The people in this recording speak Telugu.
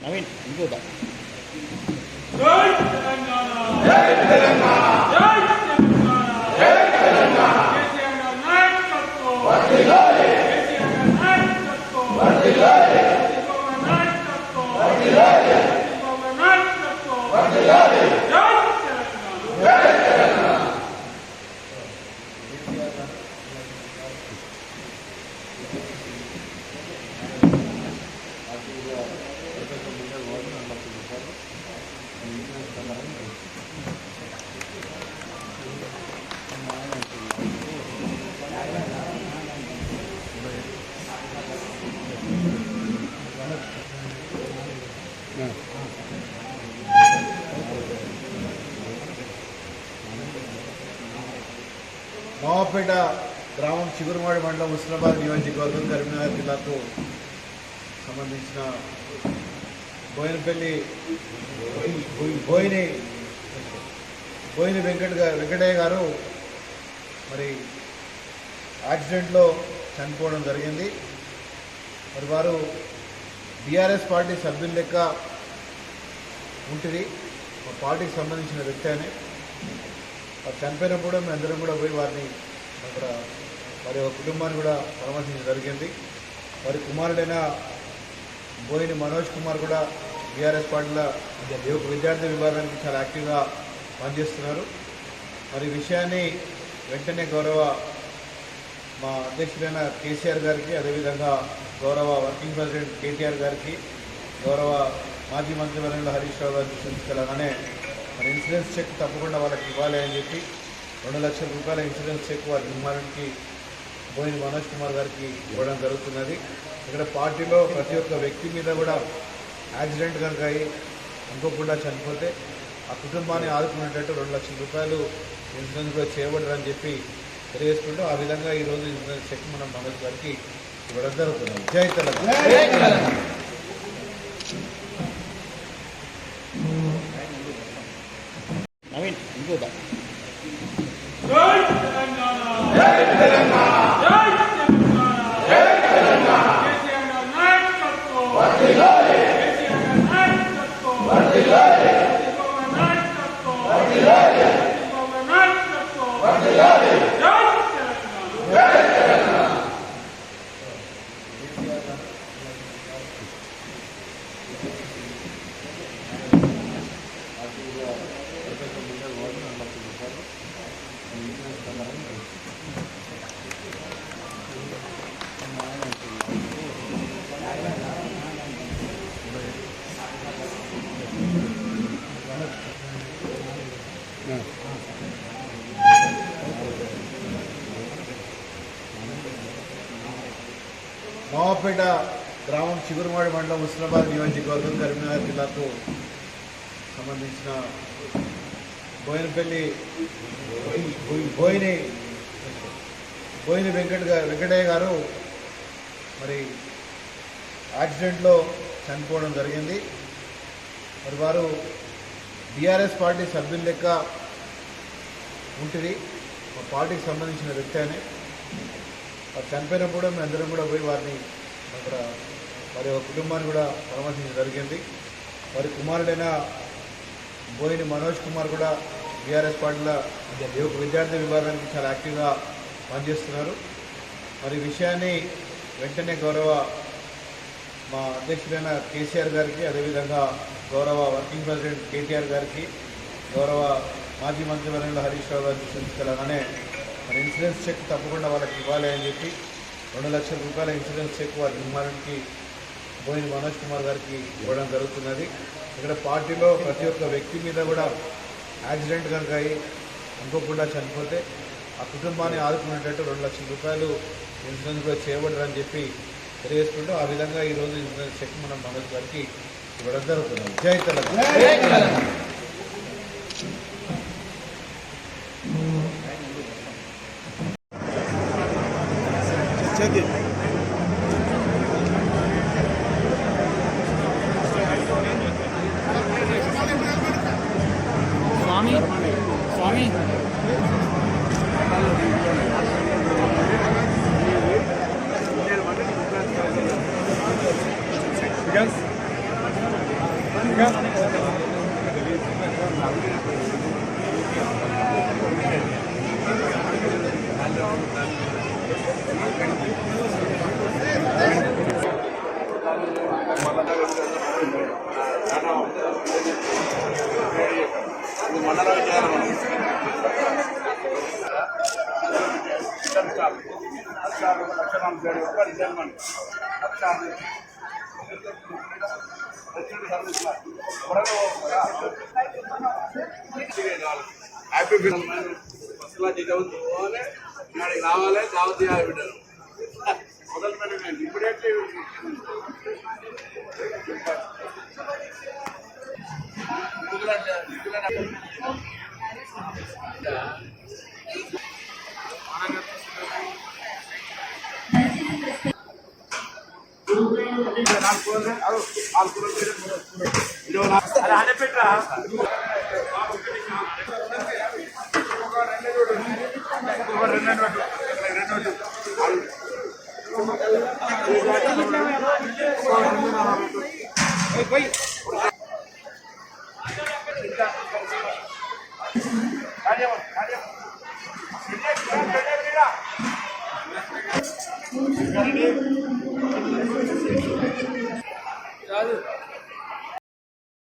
నవీన్ ఇంకోదా జై తెలంగాణ జై తెలంగాణ జై తెలంగాణ జై తెలంగాణ కేసీఆర్ గారి నాయకత్వం వర్ధిల్లాలి కేసీఆర్ గారి నాయకత్వం వర్ధిల్లాలి కేసీఆర్ నాయకత్వం వర్ధిల్లాలి కేసీఆర్ నాయకత్వం వర్ధిల్లాలి జై తెలంగాణ జై తెలంగాణ నవాపేట గ్రామం చిగురుమాడి మండలం హుస్నాబాద్ నియోజకవర్గం కరీంనగర్ జిల్లాకు సంబంధించిన బోయినపల్లి బోయిని వెంకటయ్య గారు మరి యాక్సిడెంట్లో చనిపోవడం జరిగింది. మరి వారు బీఆర్ఎస్ పార్టీ సభ్యుల లెక్క ఉంటుంది, మా పార్టీకి సంబంధించిన వ్యక్తి అని. వారు చనిపోయినప్పుడు మేము అందరం కూడా పోయి వారిని అక్కడ వారి కుటుంబాన్ని కూడా పరామర్శించడం జరిగింది. వారి కుమారుడైన బోయిని మనోజ్ కుమార్ కూడా బీఆర్ఎస్ పార్టీలో విద్యార్థి విభాగానికి చాలా యాక్టివ్గా పనిచేస్తున్నారు. మరి ఈ విషయాన్ని వెంటనే గౌరవ మా అధ్యక్షుడైన కేసీఆర్ గారికి, అదేవిధంగా గౌరవ వర్కింగ్ ప్రెసిడెంట్ కేటీఆర్ గారికి, గౌరవ మాజీ మంత్రివర్యులు హరీష్ రావు గారికి తీసుకెళ్ళగానే మరి ఇన్సూరెన్స్ చెక్ తప్పకుండా వాళ్ళకి ఇవ్వాలి అని చెప్పి 2 లక్షల రూపాయల ఇన్సూరెన్స్ చెక్ వారి కుమారునికి బోయిని మనోజ్ కుమార్ గారికి ఇవ్వడం జరుగుతున్నది. ఇక్కడ పార్టీలో ప్రతి ఒక్క వ్యక్తి మీద కూడా యాక్సిడెంట్ కనుక అయ్యి అనుకోకుండా చనిపోతే ఆ కుటుంబాన్ని ఆదుకునేటట్టు 2 లక్షల రూపాయలు ఇన్సూరెన్స్ కూడా చేయబడరని చెప్పి తెలియజేసుకుంటూ ఆ విధంగా ఈరోజు ఇన్సూరెన్స్ చెక్ మనం మనోజ్ గారికి ఇవ్వడం జరుగుతున్నది. జై తెలంగాణ. నవీన్ ఇంకోదా జై తెలంగాణ జై తెలంగాణ జై తెలంగాణ జై తెలంగాణ కేసీఆర్ గారి నాయకత్వం వర్ధిల్లాలి కేసీఆర్ గారి నాయకత్వం వర్ధిల్లాలి కేసీఆర్ నాయకత్వం వర్ధిల్లాలి కేసీఆర్ నాయకత్వం వర్ధిల్లాలి జై తెలంగాణ జై తెలంగాణ నవాపేట గ్రామం చిగురుమాడి మండలం హుస్నాబాద్ నియోజకవర్గం కరీంనగర్ జిల్లాకు సంబంధించిన బోయిని వెంకటయ్య గారు మరి యాక్సిడెంట్లో చనిపోవడం జరిగింది. మరి వారు బీఆర్ఎస్ పార్టీ సభ్యుల లెక్క ఉంటుంది, మా పార్టీకి సంబంధించిన వ్యక్తి అని. వారు చనిపోయినప్పుడు మేము అందరం కూడా పోయి వారిని అక్కడ వారి కుటుంబాన్ని కూడా పరామర్శించడం జరిగింది. వారి కుమారుడైన బోయిని మనోజ్ కుమార్ కూడా బీఆర్ఎస్ పార్టీలో విద్యార్థి విభాగానికి చాలా యాక్టివ్గా పనిచేస్తున్నారు. మరి ఈ విషయాన్ని వెంటనే గౌరవ మా అధ్యక్షుడైన కేసీఆర్ గారికి, అదేవిధంగా గౌరవ వర్కింగ్ ప్రెసిడెంట్ కేటీఆర్ గారికి, గౌరవ మాజీ మంత్రివర్యులు హరీష్ రావు గారికి తీసుకెళ్ళగానే మరి ఇన్సూరెన్స్ చెక్ తప్పకుండా వాళ్ళకి ఇవ్వాలి అని చెప్పి 2 లక్షల రూపాయల ఇన్సూరెన్స్ చెక్ వారి కుమారునికి బోయిని మనోజ్ కుమార్ గారికి ఇవ్వడం జరుగుతున్నది. ఇక్కడ పార్టీలో ప్రతి ఒక్క వ్యక్తి మీద కూడా యాక్సిడెంట్ కనుక అయ్యి అనుకోకుండా చనిపోతే ఆ కుటుంబాన్ని ఆదుకునేటట్టు 2 లక్షల రూపాయలు ఇన్సూరెన్స్ కూడా చేయబడరని చెప్పి తెలియజేసుకుంటూ ఆ విధంగా ఈరోజు ఇన్సూరెన్స్ చెక్ మనం మనోజ్ గారికి ఇవ్వడం జరుగుతున్నది. జై తెలంగాణ. స్వామి Yes. హ్యాపీ రావాలి దావత్ బిడ్డలు మొదలు పెట్టండి ఇప్పుడే